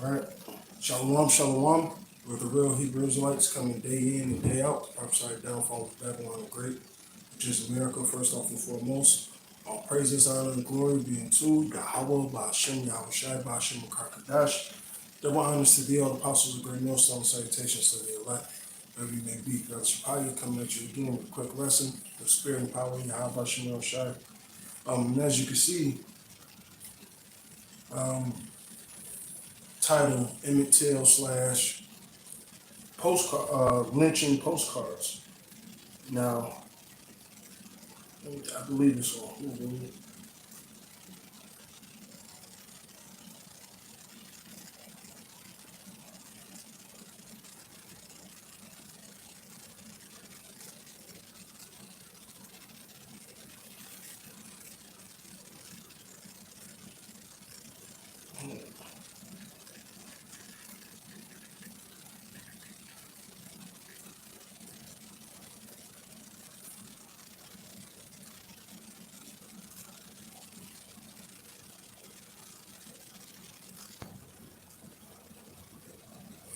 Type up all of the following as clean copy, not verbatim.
All right. Shalom, shalom. We're the real Hebrew Israelites coming day in and day out. Upside downfall of Babylon the Great, which is America, first off and foremost. All praises, honor, and glory being to Yahweh, Ba'ashem, Yahushai, Ba'ashem, Makar Double honors to thee, all the apostles of great millstone, salutations to the elect, wherever you may be. God Shapaya coming at you again with a quick lesson, the spirit and power of Yahweh, Ba'ashem, Yahushai. And as you can see, title Emmett Till slash postcard lynching postcards. Now, I believe it's on Hulu.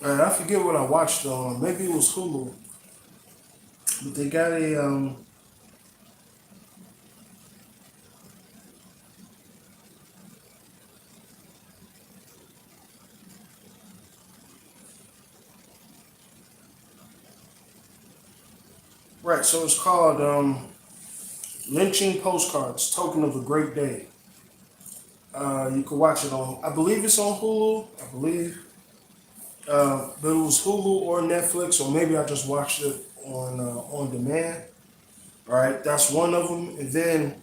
I forget what I watched on. Maybe it was Hulu, but they got a right. So it's called Lynching Postcards, Token of a Great Day. You can watch it on. I believe it's on Hulu. I believe. But it was Hulu or Netflix, or maybe I just watched it on demand. All right, that's one of them. And then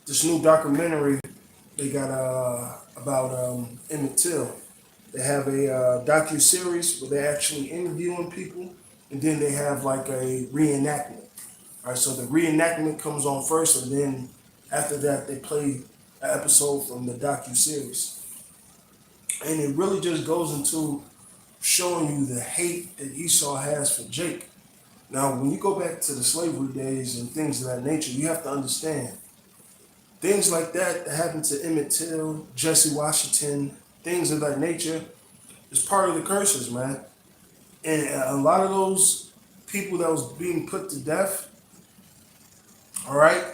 this new documentary they got about Emmett Till. They have a docu series where they're actually interviewing people, and then they have like a reenactment. All right, so the reenactment comes on first, and then after that they play an episode from the docu series, and it really just goes into showing you the hate that Esau has for Jake. Now, when you go back to the slavery days and things of that nature, you have to understand things like that happened to Emmett Till, Jesse Washington, things of that nature is part of the curses, man. And a lot of those people that was being put to death, all right,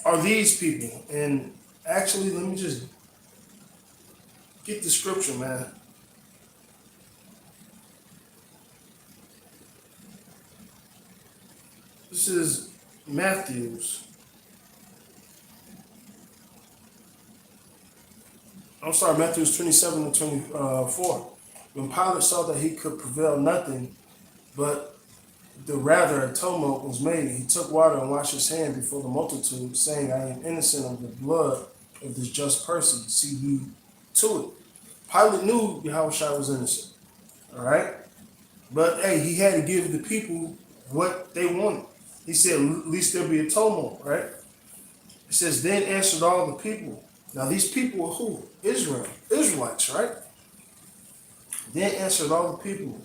are these people. And actually, let me just get the scripture, man. This is Matthew's. I'm sorry, Matthew's 27 and 24. When Pilate saw that he could prevail nothing, but the rather a tumult was made, he took water and washed his hand before the multitude, saying, I am innocent of the blood of this just person. See ye to it. Pilate knew Yahushua was innocent. All right? But hey, he had to give the people what they wanted. He said, at least there'll be a tumult, right? It says, then answered all the people. Now these people are who? Israel. Israelites, right? Then answered all the people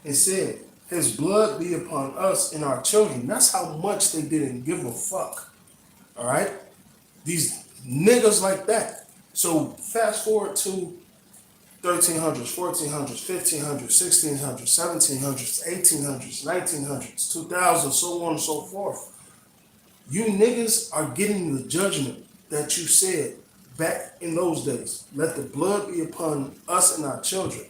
and said, his blood be upon us and our children. That's how much they didn't give a fuck. All right? These niggas like that. So fast forward to 1300s, 1400s, 1500s, 1600s, 1700s, 1800s, 1900s, 2000s, so on and so forth. You niggas are getting the judgment that you said back in those days. Let the blood be upon us and our children.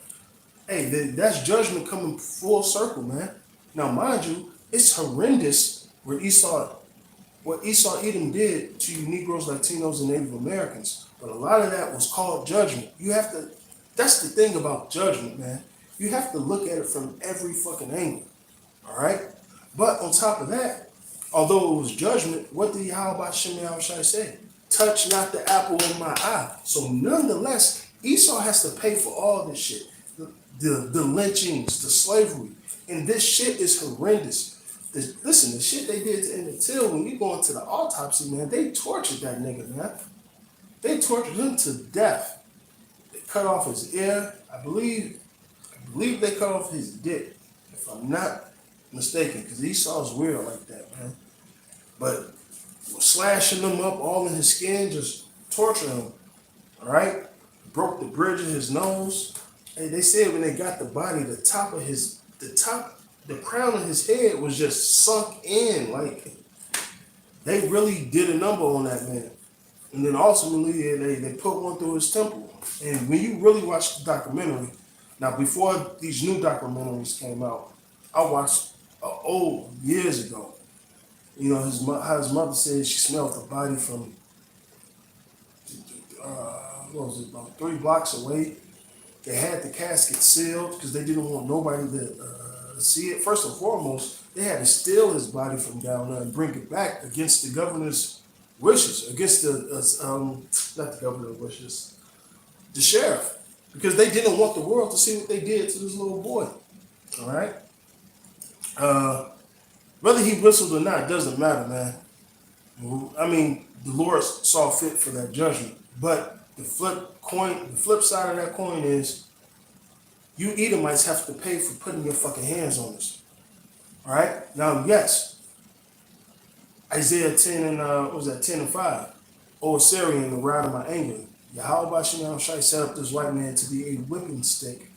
Hey, that's judgment coming full circle, man. Now, mind you, it's horrendous what Esau Edom did to you Negroes, Latinos, and Native Americans. But a lot of that was called judgment. That's the thing about judgment, man. You have to look at it from every fucking angle, all right? But on top of that, although it was judgment, what did Yahweh Shai say? Touch not the apple of my eye. So nonetheless, Esau has to pay for all this shit. The lynchings, the slavery. And this shit is horrendous. Listen, the shit they did to Emmett Till, when you go into the autopsy, man, they tortured that nigga, man. They tortured him to death. They cut off his ear. I believe they cut off his dick, if I'm not mistaken, because Esau's weird like that, man. But slashing them up all in his skin, just torturing him. All right? broke the bridge of his nose. Hey, they said when they got the body, the crown of his head was just sunk in. Like, they really did a number on that man. And then ultimately, they put one through his temple. And when you really watch the documentary, now before these new documentaries came out, I watched old years ago. You know, how his mother said she smelled the body from, what was it, about 3 blocks away. They had the casket sealed because they didn't want nobody to see it. First and foremost, they had to steal his body from down there and bring it back against the governor's wishes, against not the governor's wishes, the sheriff, because they didn't want the world to see what they did to this little boy. All right? Whether he whistled or not doesn't matter, man. I mean, the Lord saw fit for that judgment. But the flip side of that coin is you Edomites have to pay for putting your fucking hands on us. All right? Now, yes, Isaiah 10 and, 10 and 5. O Assyrian, the rod of my anger. Yahweh Bashem Shai set up this white man to be a whipping stick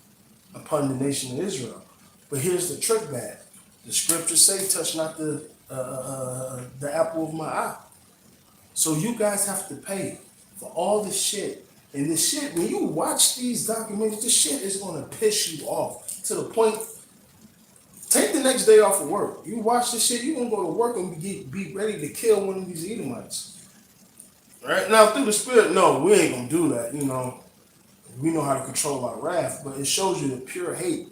upon the nation of Israel. But here's the trick bag. The scriptures say, touch not the apple of my eye. So you guys have to pay for all this shit. And this shit, when you watch these documentaries, this shit is going to piss you off to the point, take the next day off of work. You watch this shit, you're going to go to work and be ready to kill one of these Edomites. Right? Now, through the spirit, no, we ain't going to do that. You know, we know how to control our wrath, but it shows you the pure hate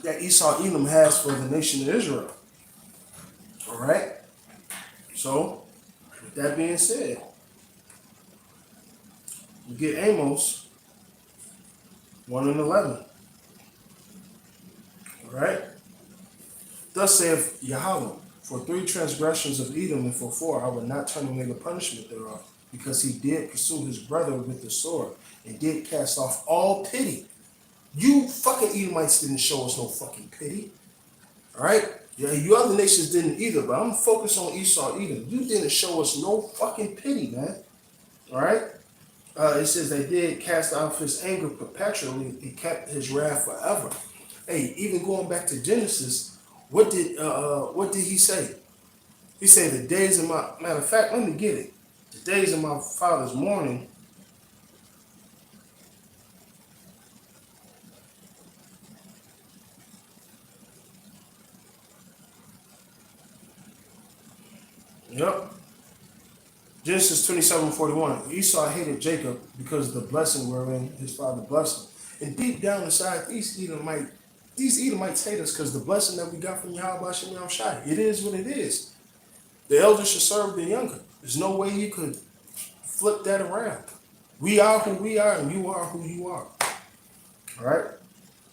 that Esau Edom has for the nation of Israel. All right? So, with that being said, we get Amos 1 and 11. All right? Thus saith Yahweh, for 3 transgressions of Edom and for 4 I will not turn away the punishment thereof, because he did pursue his brother with the sword and did cast off all pity. You fucking Edomites didn't show us no fucking pity. All right? Yeah, you other nations didn't either, but I'm focused on Esau Edom. You didn't show us no fucking pity, man. All right? It says they did cast off his anger perpetually. He kept his wrath forever. Hey, even going back to Genesis, what did he say? He said the days of my, matter of fact, let me get it. The days of my father's mourning. Yep. Genesis 27:41. Esau hated Jacob because of the blessing wherein his father blessed him. And deep down inside, these Edomites hate us because the blessing that we got from Yahweh Shem Shai. It is what it is. The elder should serve the younger. There's no way you could flip that around. We are who we are, and you are who you are. All right?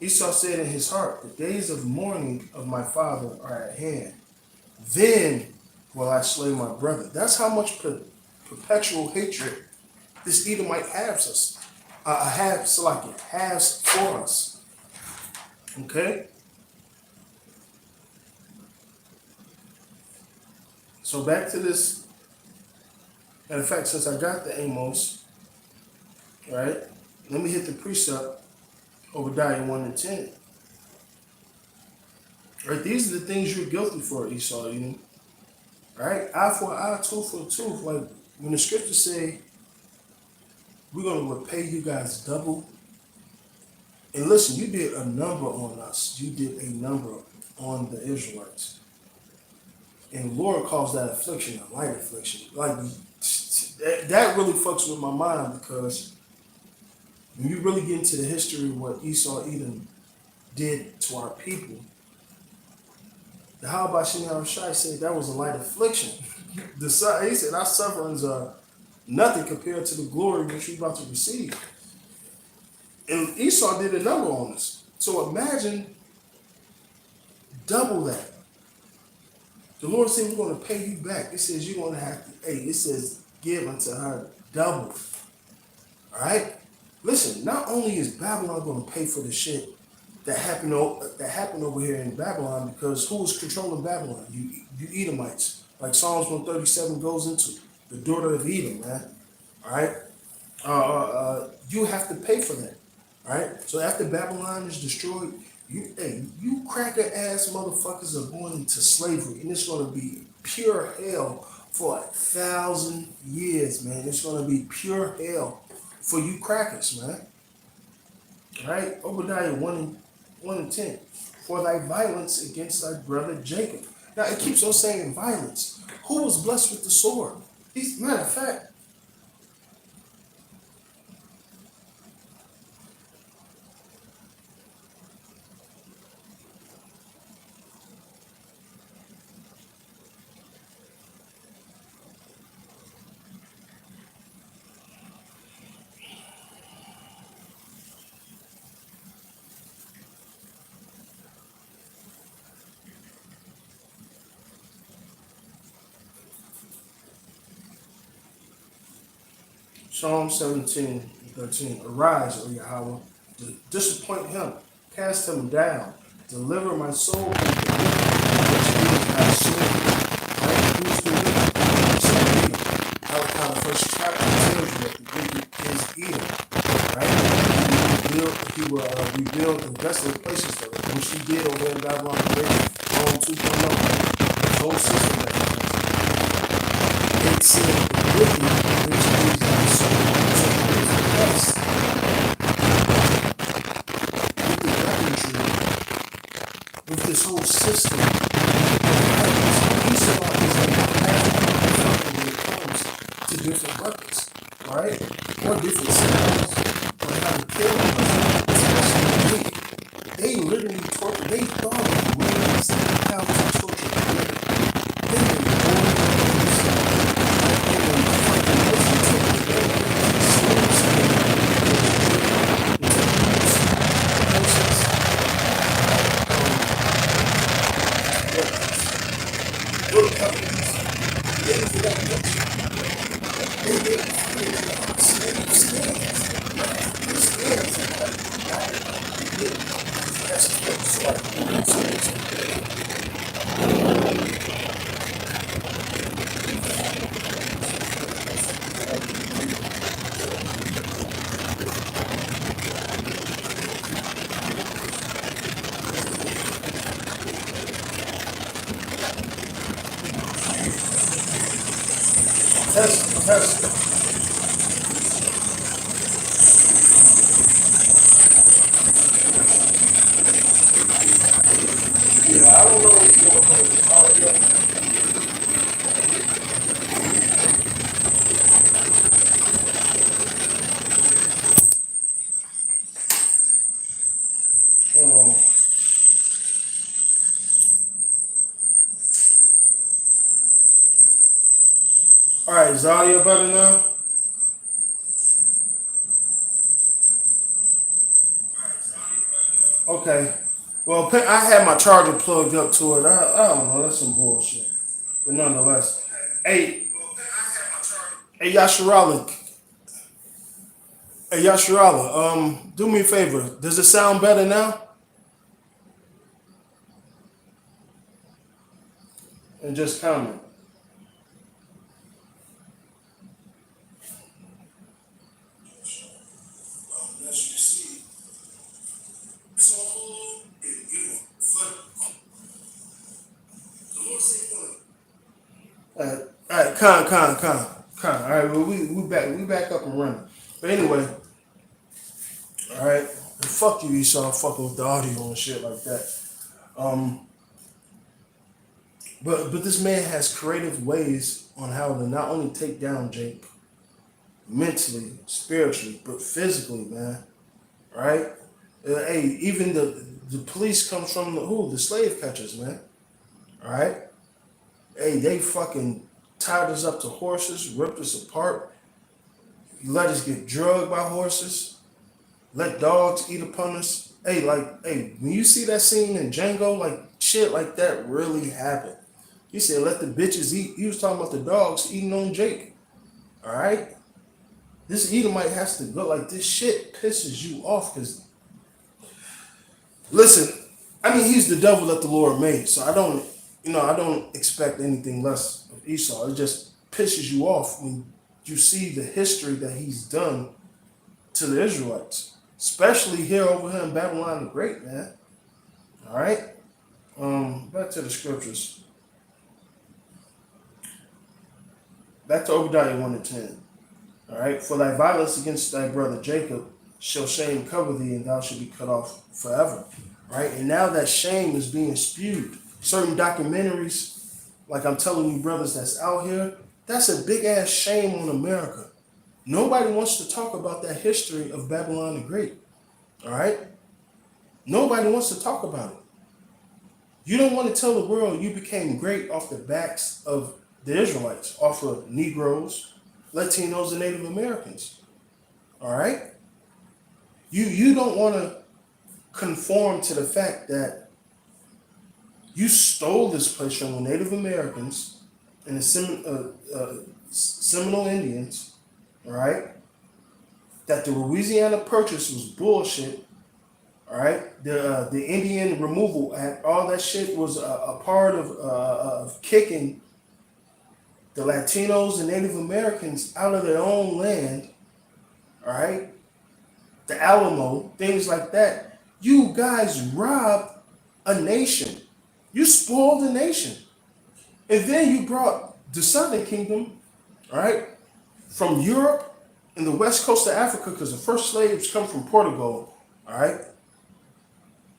Esau said in his heart, the days of mourning of my father are at hand. Then will I slay my brother. That's how much perpetual hatred this Edomite has for us. Okay? So back to this. Matter of fact, since I got the Amos, right, let me hit the precept, Obadiah 1 and 10. Right, these are the things you're guilty for, Esau Edom. Right? Eye for an eye, tooth for a tooth. Like when the scriptures say, we're going to repay you guys double. And listen, you did a number on us. You did a number on the Israelites. And the Lord calls that affliction a light affliction. Like, that really fucks with my mind, because when you really get into the history of what Esau Edom did to our people, the How about Shem Shai said that was a light affliction. He said our sufferings are nothing compared to the glory which we're about to receive. And Esau did a number on us. So imagine double that. The Lord said we're going to pay you back. It says you're going to have to, it says give unto her double. All right? Listen, not only is Babylon going to pay for the shit that happened over here in Babylon, because who was controlling Babylon? You Edomites. Like Psalms 137 goes into, the daughter of Edom, man. All right? you have to pay for that, right? So after Babylon is destroyed, you cracker ass motherfuckers are going into slavery, and it's going to be pure hell for 1,000 years, man. It's going to be pure hell for you crackers, man. Right? Obadiah 1 and 10. For thy violence against thy brother Jacob. Now it keeps on saying violence. Who was blessed with the sword? Matter of fact, Psalm 17:13. Arise, O Yahweh, disappoint him, cast him down, deliver my soul from the wicked, which is thy sword. Right? Who's the wicked? So Edom. Malachi, the first chapter, tells you that the wicked is Edom. Right? He will rebuild the desolate places, though, which he did over in Babylon the Great, Rome 2.0. The whole system that he has. It said the wicked, which is thy sword. So it is blessed with the weaponry, with this whole system of weapons. Esau is like a master when it comes to different weapons, right? Or different sounds, or how to kill them, especially the wicked. They literally torture, they thought of ways how to torture the wicked. They been born in themselves. And then fucking listen to the slaves good companies. They for that much. They get slave skins. Test. Yeah, I don't know what you're going to Oh, all right, is the audio better now? Okay. Well, I had my charger plugged up to it. I don't know. That's some bullshit. But nonetheless, hey, hey, Yasharala, hey, Yasharala, do me a favor. Does it sound better now? And just comment. As you see, so the Lord said, all right, con. All right, well, we back up and running. But anyway, all right, and fuck you, Esau, fucking with the audio and shit like that. Um, but this man has creative ways on how to not only take down Jake mentally, spiritually, but physically, man. Right? Hey, even the police comes from the slave catchers, man. All right? Hey, they fucking tied us up to horses, ripped us apart, let us get drugged by horses, let dogs eat upon us. Hey, when you see that scene in Django, like shit like that really happened. He said, let the bitches eat. He was talking about the dogs eating on Jake. All right? This Edomite has to go. Like, this shit pisses you off because, listen, I mean, he's the devil that the Lord made. So I don't expect anything less of Esau. It just pisses you off when you see the history that he's done to the Israelites, especially here over here in Babylon the Great, man. All right. Back to the scriptures. Back to Obadiah 1 and 10. All right. For thy violence against thy brother Jacob shall shame cover thee, and thou shalt be cut off forever. Right. And now that shame is being spewed. Certain documentaries, like I'm telling you, brothers that's out here, that's a big ass shame on America. Nobody wants to talk about that history of Babylon the Great. All right. Nobody wants to talk about it. You don't want to tell the world you became great off the backs of the Israelites, off of Negroes, Latinos, and Native Americans. All right? You don't want to conform to the fact that you stole this place from the Native Americans and the Seminole Indians, all right? That the Louisiana Purchase was bullshit. All right, the Indian Removal Act, all that shit was a part of kicking the Latinos and Native Americans out of their own land. All right, the Alamo, things like that. You guys robbed a nation. You spoiled a nation, and then you brought the Southern Kingdom, all right, from Europe and the west coast of Africa, because the first slaves come from Portugal. All right.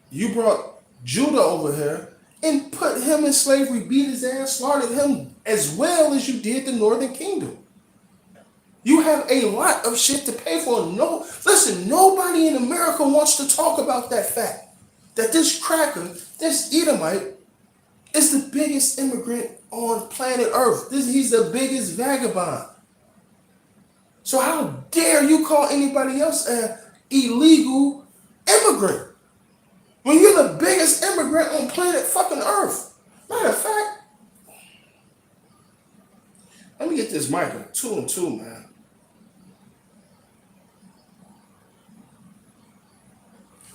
You brought Judah over here and put him in slavery, beat his ass, slaughtered him as well as you did the Northern Kingdom. You have a lot of shit to pay for. No, listen, nobody in America wants to talk about that fact. That this cracker, this Edomite, is the biggest immigrant on planet Earth. He's the biggest vagabond. So how dare you call anybody else an illegal immigrant? When you're the biggest immigrant on planet fucking Earth. Matter of fact, let me get this Micah 2 and 2, man.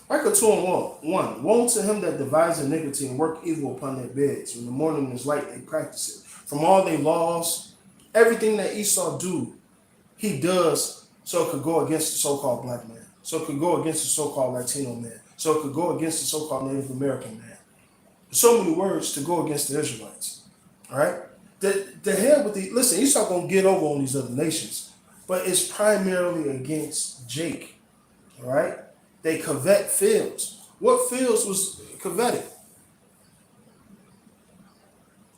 Micah 2 and 1. Woe to him that devise iniquity and work evil upon their beds. When the morning is light, they practice it. From all their laws, everything that Esau do, he does so it could go against the so-called black man. So it could go against the so-called Latino man. So it could go against the so-called Native American man. So many words to go against the Israelites. All right? The hell with the... Listen, Esau going to get over on these other nations. But it's primarily against Jake. All right? They covet fields. What fields was coveted?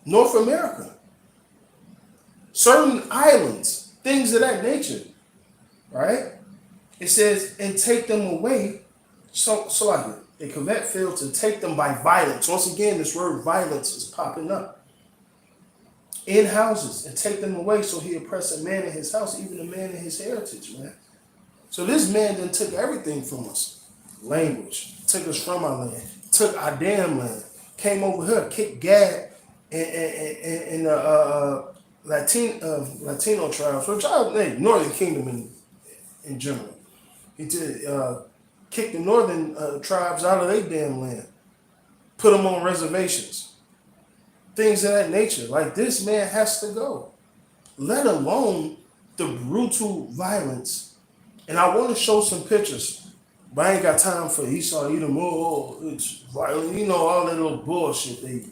North America. Certain islands. Things of that nature. All right? It says, and take them away. So like they covet fields to take them by violence. Once again, this word violence is popping up. In houses and take them away, so he oppressed a man in his house, even a man in his heritage, man. So this man then took everything from us. Language, took us from our land, took our damn land, came over here, kicked Gad and Latino tribes, which Northern Kingdom in general. He did kick the northern tribes out of their damn land, put them on reservations, things of that nature. Like, this man has to go, let alone the brutal violence. And I want to show some pictures, but I ain't got time for Esau, Edom, it's violent, you know, all that little bullshit they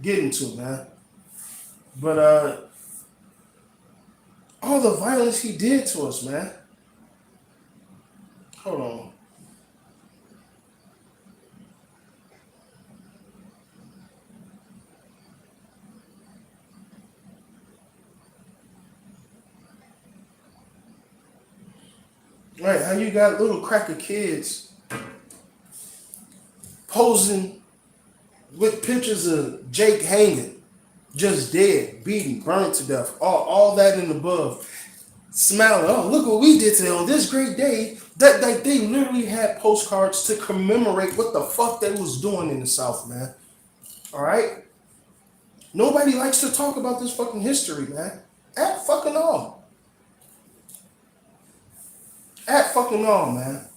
get into, man. But all the violence he did to us, man. Hold on. Right, how you got little cracker kids posing with pictures of Jake hanging, just dead, beaten, burned to death, all that and above, smiling, oh, look what we did today on this great day. That they literally had postcards to commemorate what the fuck they was doing in the South, man. All right? Nobody likes to talk about this fucking history, man. At fucking all. At fucking all, man.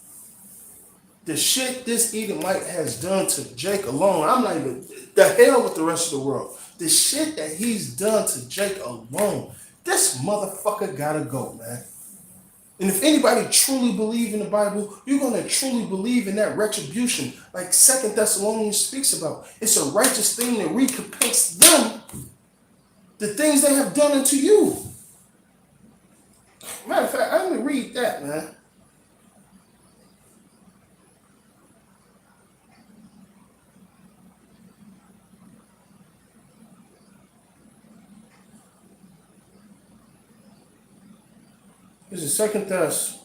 The shit this Edomite has done to Jake alone, I'm not even, the hell with the rest of the world. The shit that he's done to Jake alone This motherfucker gotta go, man. And if anybody truly believe in the Bible, you're going to truly believe in that retribution, like Second Thessalonians speaks about. It's a righteous thing to recompense them the things they have done unto you. Matter of fact, I'm going to read that, man. This is Second Thess.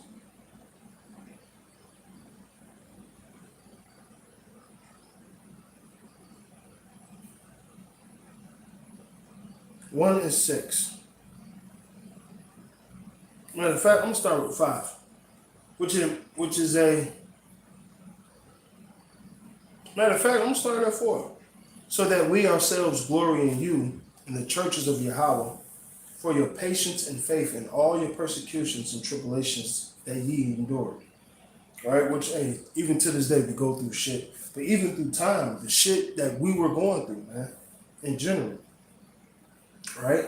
One and 6. Matter of fact, I'm gonna start with 5, which is a. Matter of fact, I'm gonna start at 4, so that we ourselves glory in you in the churches of Yahweh, for your patience and faith in all your persecutions and tribulations that ye endured. All right, which, hey, even to this day we go through shit. But even through time, the shit that we were going through, man, in general. Right?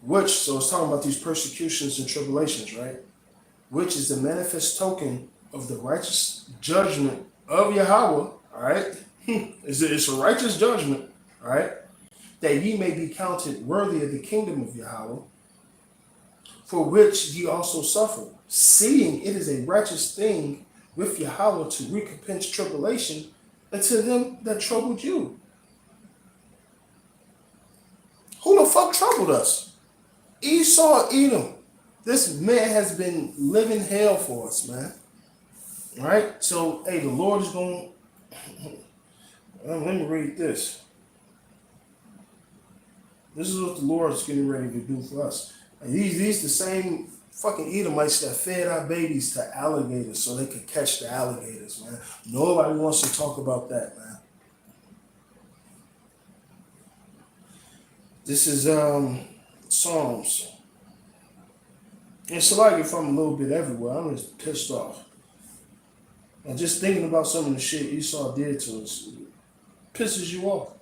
Which, so it's talking about these persecutions and tribulations, right? Which is the manifest token of the righteous judgment of Yahweh, all right? It's a righteous judgment, all right? That ye may be counted worthy of the kingdom of Yahweh, for which ye also suffer, seeing it is a righteous thing with Yahweh to recompense tribulation unto them that troubled you. Who the fuck troubled us? Esau, Edom. This man has been living hell for us, man. All right? So, hey, the Lord is going let me read this. This is what the Lord is getting ready to do for us. And these the same fucking Edomites that fed our babies to alligators so they could catch the alligators, man. Nobody wants to talk about that, man. This is Psalms. And it's like if I'm a little bit everywhere, I'm just pissed off. And just thinking about some of the shit Esau did to us pisses you off.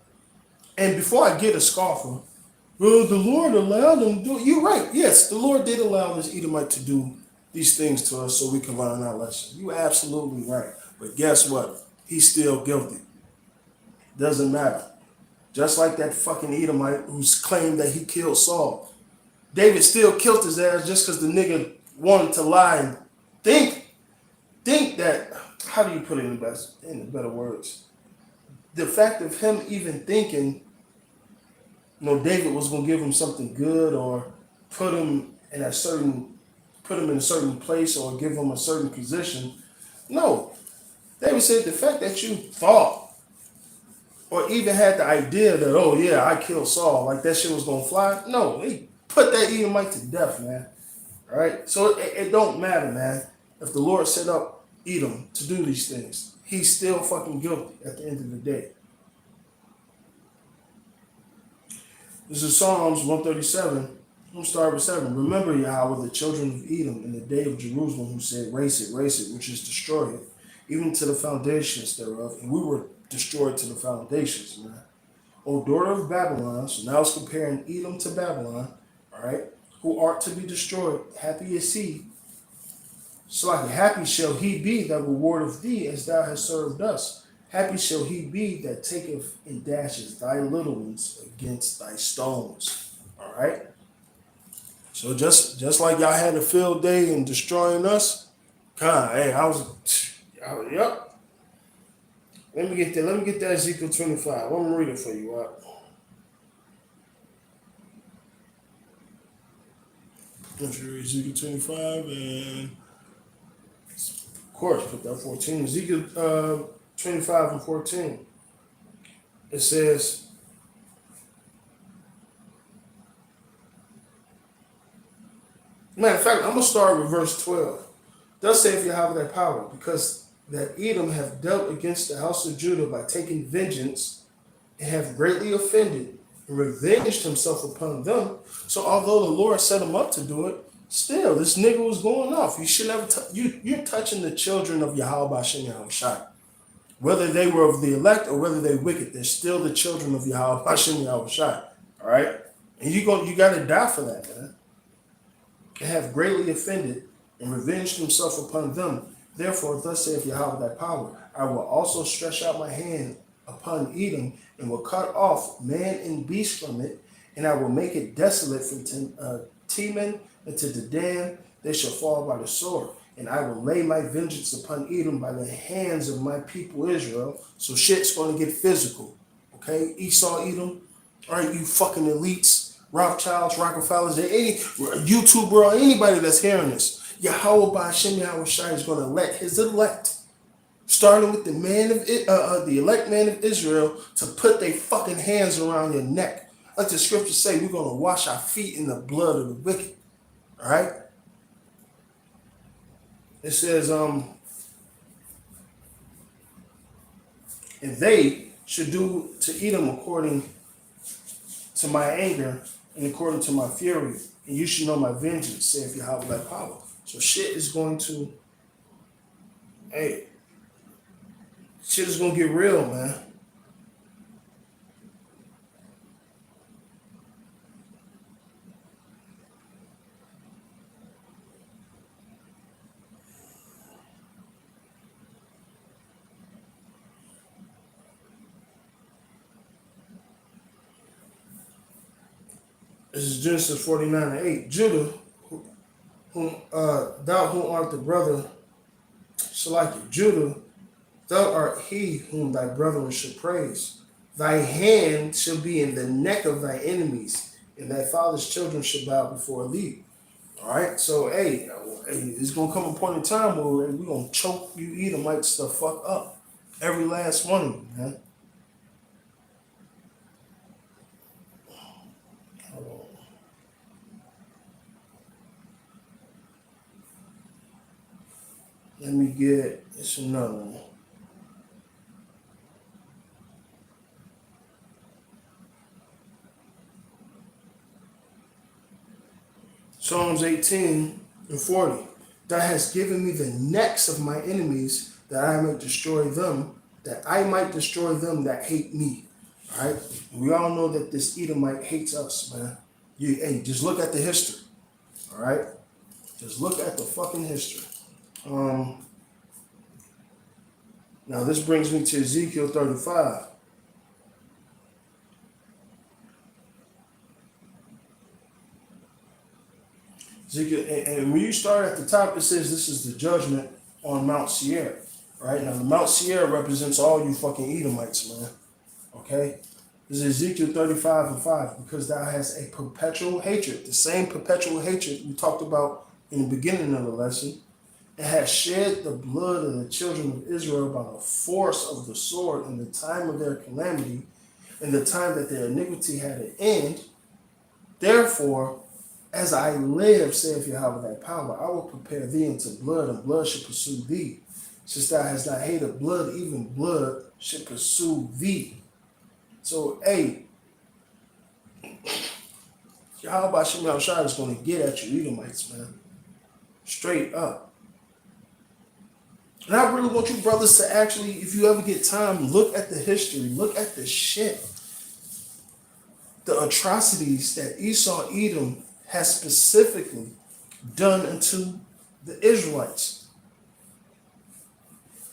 And before I get a scoffer, well, the Lord allowed them to do it. You're right. Yes, the Lord did allow this Edomite to do these things to us so we can learn our lesson. You're absolutely right. But guess what? He's still guilty. Doesn't matter. Just like that fucking Edomite who's claimed that he killed Saul. David still killed his ass just because the nigga wanted to lie and think that, how do you put it in the better words? The fact of him even thinking, David was going to give him something good or put him in a certain place or give him a certain position. No. David said the fact that you thought or even had the idea that, oh yeah, I killed Saul, like that shit was going to fly. No, he put that Edomite to death, man. All right? So it don't matter, man. If the Lord set up Edom to do these things, he's still fucking guilty at the end of the day. This is Psalms 137. I'm going to start with 7. Remember, Yahweh, the children of Edom in the day of Jerusalem, who said, race it, which is destroy it, even to the foundations thereof. And we were destroyed to the foundations, man. O daughter of Babylon, so now it's comparing Edom to Babylon, all right, who art to be destroyed, happy is he. So like happy shall he be that rewardeth thee as thou hast served us. Happy shall he be that taketh and dashes thy little ones against thy stones. All right? So just like y'all had a field day in destroying us, hey, yep. Let me get that Ezekiel 25. I'm going to read it for you, right? Let's read Ezekiel 25 and, of course, put that 14. Ezekiel 25 and 14. It says, matter of fact, I'm going to start with verse 12. Thus saith Yahweh thy power, because that Edom hath dealt against the house of Judah by taking vengeance, and hath greatly offended, and revenged himself upon them. So although the Lord set him up to do it, still, this nigga was going off. You should never, you're touching the children of Yahweh Hashem Yahushai. Whether they were of the elect or whether they wicked, they're still the children of Yahweh Hashem Yahushai. All right? And you gotta die for that, man. And have greatly offended and revenged himself upon them. Therefore, thus saith Yahweh thy power, I will also stretch out my hand upon Edom, and will cut off man and beast from it, and I will make it desolate from Teman and to Dedan. They shall fall by the sword, and I will lay my vengeance upon Edom by the hands of my people Israel. So shit's going to get physical, okay? Esau, Edom, all right, you fucking elites, Rothschilds, Rockefellers, any YouTuber or anybody that's hearing this, Yahweh by Hashem Yahweh Shai is going to let his elect, starting with the the elect man of Israel, to put their fucking hands around your neck. Like the scriptures say, we're going to wash our feet in the blood of the wicked. All right? It says, and they should do to Edom according to my anger and according to my fury. And you should know my vengeance, saith Yahweh thy power. So shit is going to, shit is going to get real, man. This is Genesis 49:8. Judah, thou who art the brother, Salaki, Judah, thou art he whom thy brethren should praise. Thy hand shall be in the neck of thy enemies, and thy father's children shall bow before thee. All right, so it's gonna come a point in time where we're gonna choke you Edomites the fuck up, every last one of you, man. Let me get, it's another one. Psalms 18:40. Thou hast given me the necks of my enemies, that I might destroy them, that hate me. All right? We all know that this Edomite hates us, man. Just look at the history. All right? Just look at the fucking history. Now this brings me to Ezekiel 35. Ezekiel, and when you start at the top, it says this is the judgment on Mount Seir. Right? Now the Mount Seir represents all you fucking Edomites, man. Okay? This is Ezekiel 35:5, because thou hast a perpetual hatred, the same perpetual hatred we talked about in the beginning of the lesson, and has shed the blood of the children of Israel by the force of the sword in the time of their calamity, in the time that their iniquity had an end. Therefore, as I live, saith Yahweh thy power, I will prepare thee into blood, and blood shall pursue thee. Since thou hast not hated blood, even blood should pursue thee. So, Yahweh Shem Shai is going to get at you Edomites, man. Straight up. And I really want you brothers to actually, if you ever get time, look at the history, look at the shit. The atrocities that Esau, Edom has specifically done unto the Israelites.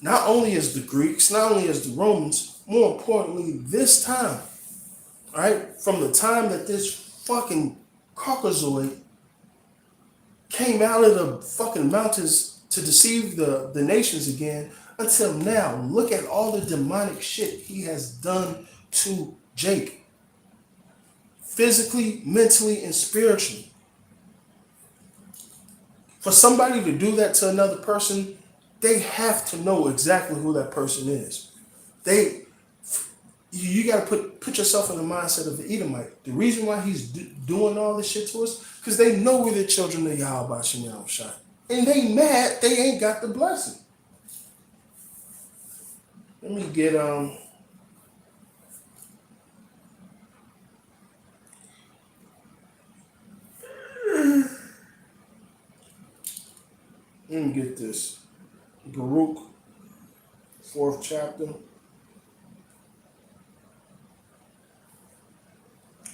Not only as the Greeks, not only as the Romans, more importantly, this time, right? From the time that this fucking Caucasoid came out of the fucking mountains to deceive the nations again, until now, look at all the demonic shit he has done to Jake. Physically, mentally, and spiritually. For somebody to do that to another person, they have to know exactly who that person is. You got to put yourself in the mindset of the Edomite. The reason why he's doing all this shit to us, because they know we're the children of Yahweh Shem Yahweh Shai. And they mad they ain't got the blessing. Let me get Let me get this. Baruch, 4th chapter.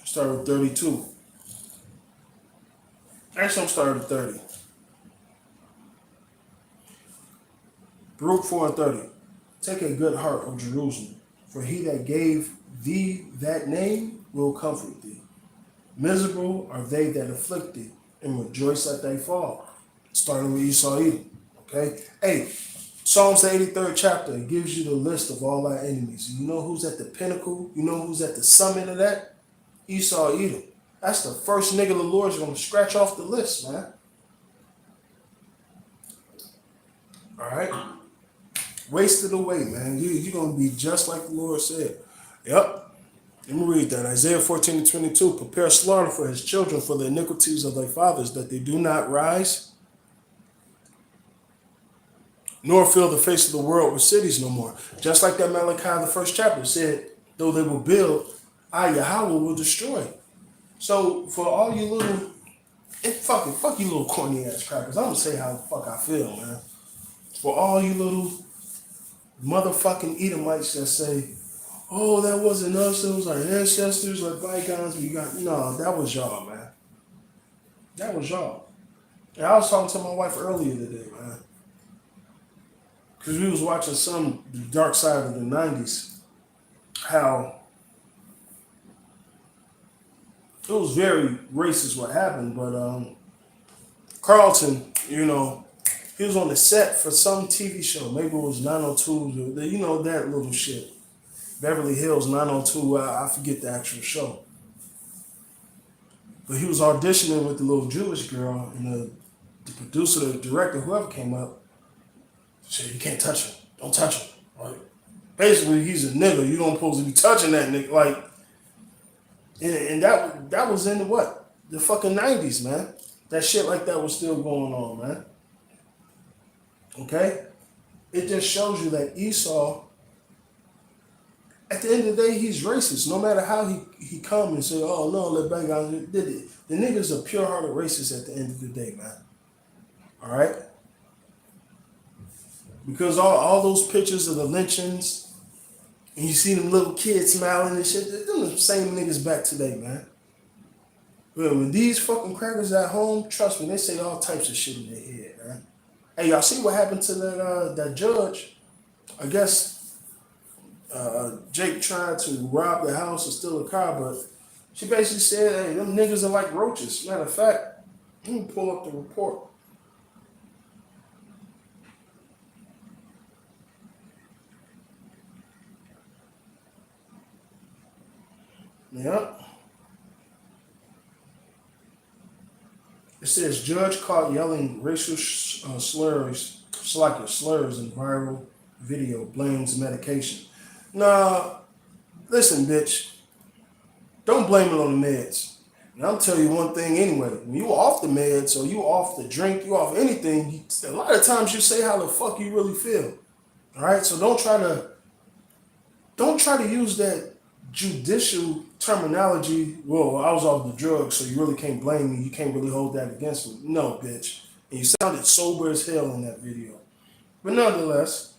Start with 32. Actually, I'm starting at 30. Baruch 4 and 30. Take a good heart, O Jerusalem, for he that gave thee that name will comfort thee. Miserable are they that afflict thee, and rejoice at thy fall. Starting with Esau Edom. Okay? Hey, Psalms the 83rd chapter, it gives you the list of all our enemies. You know who's at the pinnacle? You know who's at the summit of that? Esau Edom. That's the first nigga the Lord's going to scratch off the list, man. All right? Wasted away, man. You're going to be just like the Lord said. Yep. Let me read that. Isaiah 14 and 22. Prepare slaughter for his children for the iniquities of their fathers, that they do not rise, nor fill the face of the world with cities no more. Just like that Malachi, the first chapter, said, though they will build, I, Yahweh, will destroy. So for all you little, fuck you little corny ass crackers, I'm going to say how the fuck I feel, man. For all you little motherfucking Edomites that say, oh, that wasn't us, it was our ancestors, like bygones, no, that was y'all, man. That was y'all. And I was talking to my wife earlier today, man. Because we was watching some Dark Side of the 90s, how it was very racist what happened, but Carlton, he was on the set for some TV show. Maybe it was 902, that little shit. Beverly Hills 902, I forget the actual show. But he was auditioning with the little Jewish girl, and the producer, the director, whoever came up, said, you can't touch him. Don't touch him. Right? Basically, he's a nigga. You don't supposed to be touching that nigga. Like, and that was in the fucking 90s, man. That shit like that was still going on, man. Okay? It just shows you that Esau, at the end of the day, he's racist. No matter how he come and say, oh, no, let black guys did it. The nigga's a pure-hearted racist at the end of the day, man. All right? Because all those pictures of the lynchings, and you see them little kids smiling and shit, they're the same niggas back today, man. But when these fucking crackers at home, trust me, they say all types of shit in their head, man. Hey, y'all see what happened to that judge? I guess Jake tried to rob the house and steal a car, but she basically said, hey, them niggas are like roaches. Matter of fact, let me pull up the report. Yep. It says judge caught yelling racial slurs in viral video, blames medication. Nah, listen, bitch. Don't blame it on the meds. And I'll tell you one thing anyway. When you off the meds or you off the drink, you off anything, a lot of times you say how the fuck you really feel. All right? So don't try to use that judicial terminology. Well, I was off the drugs, so you really can't blame me. You can't really hold that against me. No, bitch. And you sounded sober as hell in that video. But nonetheless,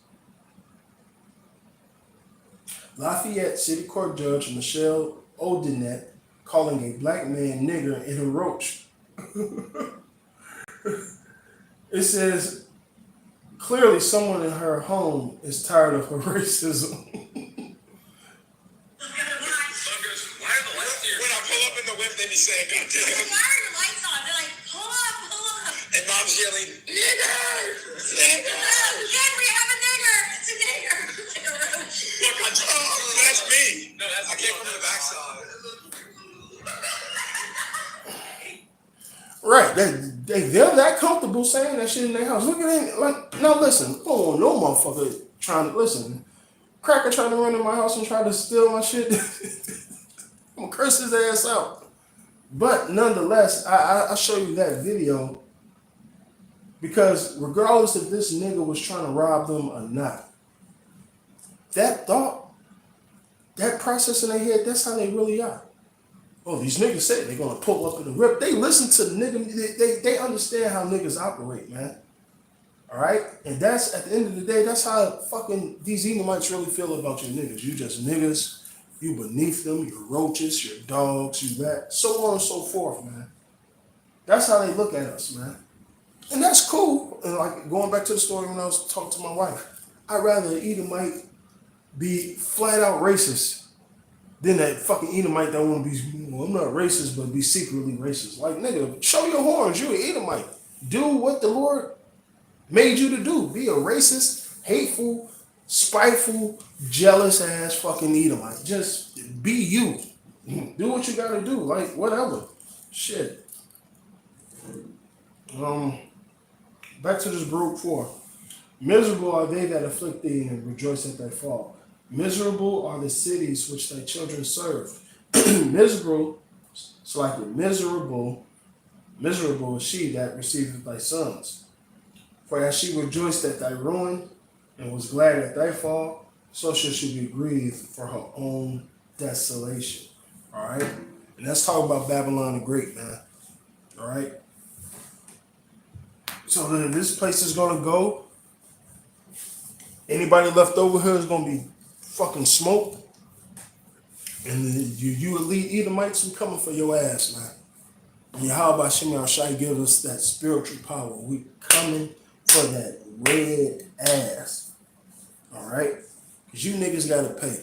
Lafayette City Court Judge Michelle Odinet calling a black man nigger and a roach. It says, clearly someone in her home is tired of her racism. They be saying, God damn. Why are your lights on? They're like, pull up. And mom's yelling, nigger! Nigger! Kid, we have a nigger! It's a nigger! Like a roach. Look, that's me. No, I came from the backside. Right. They're that comfortable saying that shit in their house. Look at it. Like, now listen, no motherfucker trying to listen. Cracker trying to run in my house and try to steal my shit. I'm gonna curse his ass out. But nonetheless, I show you that video because regardless if this nigga was trying to rob them or not, that thought, that process in their head, that's how they really are. Oh, these niggas say they're gonna pull up in the rip. They listen to the nigga, they understand how niggas operate, man. All right? And that's, at the end of the day, that's how fucking these Edomites really feel about you niggas. You just niggas. You beneath them, you're roaches, you're dogs, you that, so on and so forth, man. That's how they look at us, man. And that's cool. And like going back to the story when I was talking to my wife, I'd rather an Edomite be flat out racist than that fucking Edomite that want to be, well, I'm not racist, but be secretly racist. Like, nigga, show your horns. You an Edomite. Do what the Lord made you to do. Be a racist, hateful, spiteful, jealous ass fucking Edomite. Just be you. Do what you gotta do. Like, whatever. Shit. Back to this Baruch 4. Miserable are they that afflict thee and rejoice at thy fall. Miserable are the cities which thy children serve. Miserable is she that receiveth thy sons. For as she rejoiced at thy ruin and was glad at thy fall, so shall she be grieved for her own desolation. All right? And let's talk about Babylon the Great, man. All right? So this place is going to go. Anybody left over here is going to be fucking smoked. And you elite Edomites, I'm coming for your ass, man. And Yahweh Shem Shai give us that spiritual power. We coming for that red ass. All right? Because you niggas got to pay.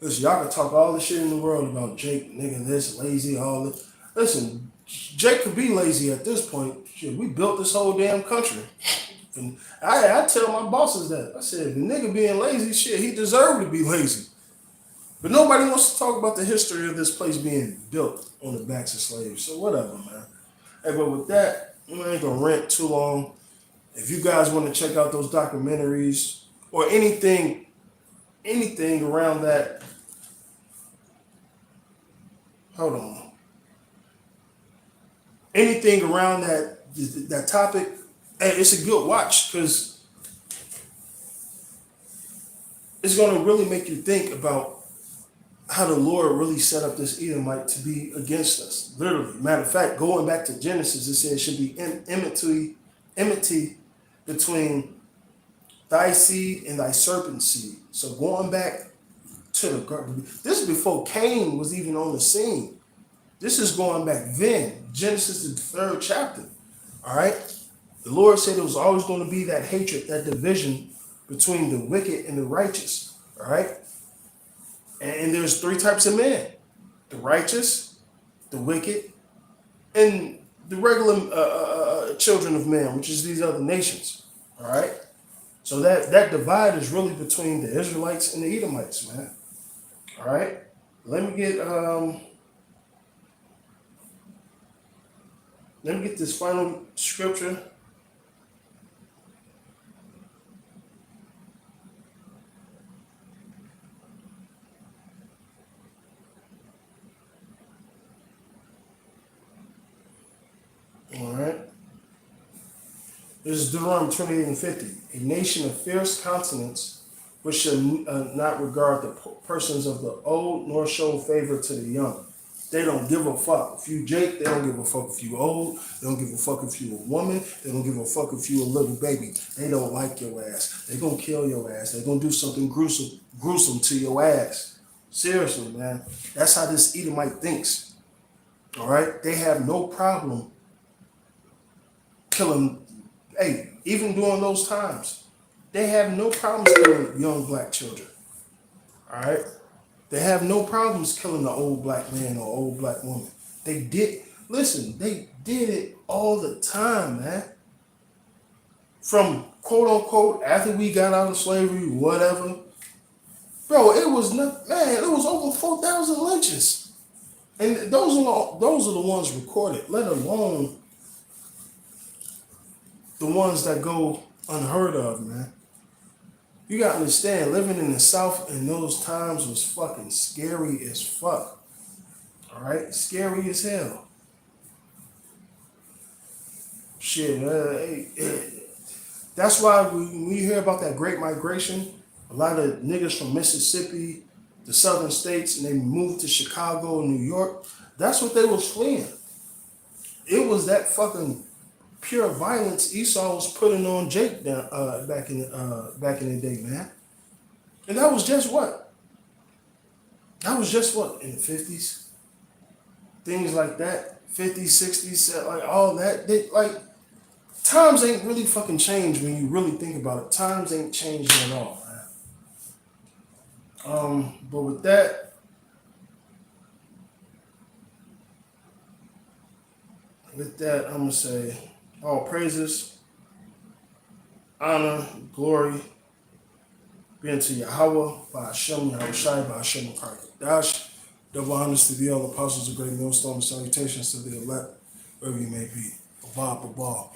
Listen, y'all can talk all the shit in the world about Jake, nigga, this, lazy, all this. Listen, Jake could be lazy at this point. Shit, we built this whole damn country. And I tell my bosses that. I said, the nigga being lazy, shit, he deserved to be lazy. But nobody wants to talk about the history of this place being built on the backs of slaves. So whatever, man. Hey, but with that, I ain't gonna rant too long. If you guys want to check out those documentaries or anything around that, hold on. Anything around that topic, hey, it's a good watch because it's gonna really make you think about how the Lord really set up this Edomite to be against us. Literally. Matter of fact, going back to Genesis, it says it should be enmity between thy seed and thy serpent's seed. So going back to the garden, this is before Cain was even on the scene. This is going back then. Genesis, the 3rd chapter. All right? The Lord said it was always going to be that hatred, that division between the wicked and the righteous. All right? And there's 3 types of men: the righteous, the wicked, and the regular children of men, which is these other nations. All right? So that divide is really between the Israelites and the Edomites, man. All right? Let me get this final scripture. All right. This is Deuteronomy 28:50. A nation of fierce countenance, which shall not regard the persons of the old, nor show favor to the young. They don't give a fuck. If you Jake, they don't give a fuck if you old. They don't give a fuck if you a woman. They don't give a fuck if you a little baby. They don't like your ass. They gonna kill your ass. They gonna do something gruesome to your ass. Seriously, man. That's how this Edomite thinks. All right? They have no problem killing. Hey, even during those times, they have no problems killing young black children. All right? They have no problems killing the old black man or old black woman. They did it all the time, man. From quote unquote, after we got out of slavery, whatever. Bro, it was over 4,000 lynchings. And those are the ones recorded, let alone the ones that go unheard of, man. You gotta understand, living in the South in those times was fucking scary as fuck. All right? Scary as hell. Shit, that's why when you hear about that Great Migration, a lot of niggas from Mississippi, the southern states, and they moved to Chicago and New York, that's what they was fleeing. It was that fucking pure violence Esau was putting on Jake back in the day, man. And that was just what? In the 50s? Things like that. 50, 60, like all that. Like times ain't really fucking changed when you really think about it. Times ain't changed at all, man. But with that, I'm gonna say all praises, honor, glory be unto Yahweh, by Hashem, Yahushai, by Hashem, Dash. Double honors to the all apostles of great millstone, salutations to the elect, wherever you may be. Abba, Abba.